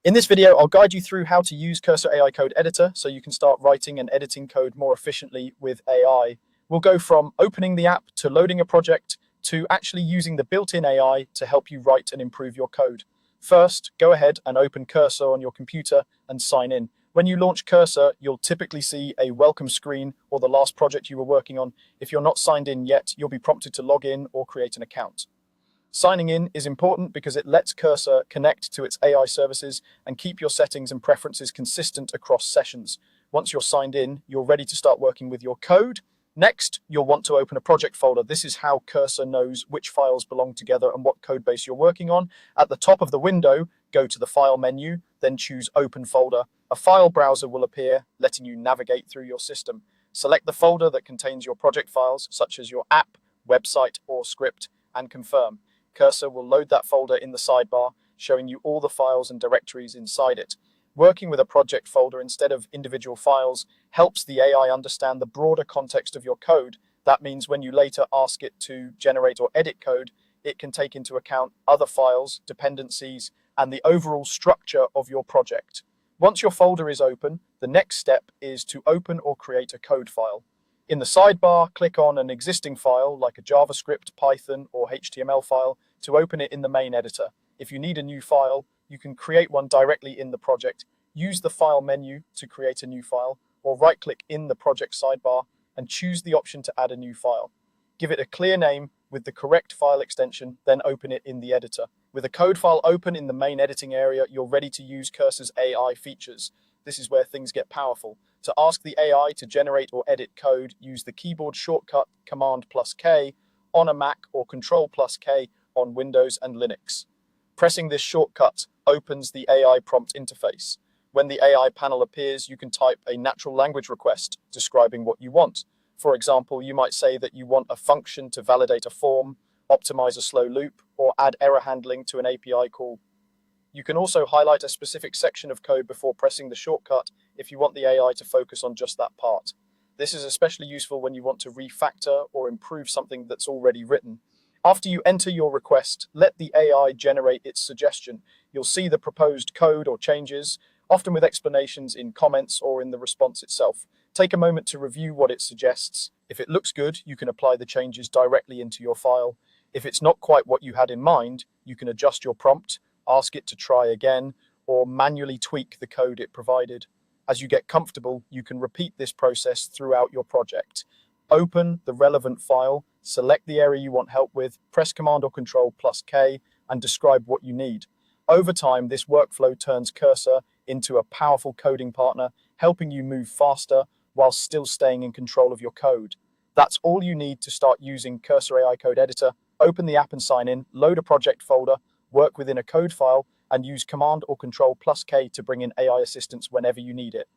In this video, I'll guide you through how to use Cursor.Ai Code Editor so you can start writing and editing code more efficiently with AI. We'll go from opening the app to loading a project to actually using the built-in AI to help you write and improve your code. First, go ahead and open Cursor on your computer and sign in. When you launch Cursor, you'll typically see a welcome screen or the last project you were working on. If you're not signed in yet, you'll be prompted to log in or create an account. Signing in is important because it lets Cursor connect to its AI services and keep your settings and preferences consistent across sessions. Once you're signed in, you're ready to start working with your code. Next, you'll want to open a project folder. This is how Cursor knows which files belong together and what code base you're working on. At the top of the window, go to the File menu, then choose Open Folder. A file browser will appear, letting you navigate through your system. Select the folder that contains your project files, such as your app, website, or script, and confirm. Cursor will load that folder in the sidebar, showing you all the files and directories inside it. Working with a project folder instead of individual files helps the AI understand the broader context of your code. That means when you later ask it to generate or edit code, it can take into account other files, dependencies, and the overall structure of your project. Once your folder is open, the next step is to open or create a code file. In the sidebar, click on an existing file like a JavaScript, Python, or HTML file to open it in the main editor. If you need a new file, you can create one directly in the project. Use the File menu to create a new file, or right-click in the project sidebar and choose the option to add a new file. Give it a clear name with the correct file extension, then open it in the editor. With a code file open in the main editing area, you're ready to use Cursor's AI features. This is where things get powerful. To ask the AI to generate or edit code, use the keyboard shortcut Command+K on a Mac or Control+K on Windows and Linux. Pressing this shortcut opens the AI prompt interface. When the AI panel appears, you can type a natural language request describing what you want. For example, you might say that you want a function to validate a form, optimize a slow loop, or add error handling to an API call. You can also highlight a specific section of code before pressing the shortcut if you want the AI to focus on just that part. This is especially useful when you want to refactor or improve something that's already written. After you enter your request, let the AI generate its suggestion. You'll see the proposed code or changes, often with explanations in comments or in the response itself. Take a moment to review what it suggests. If it looks good, you can apply the changes directly into your file. If it's not quite what you had in mind, you can adjust your prompt, ask it to try again, or manually tweak the code it provided. As you get comfortable, you can repeat this process throughout your project. Open the relevant file, select the area you want help with, press Command or Control+K, and describe what you need. Over time, this workflow turns Cursor into a powerful coding partner, helping you move faster while still staying in control of your code. That's all you need to start using Cursor.Ai Code Editor. Open the app and sign in, load a project folder, work within a code file, and use Command or Control+K to bring in AI assistance whenever you need it.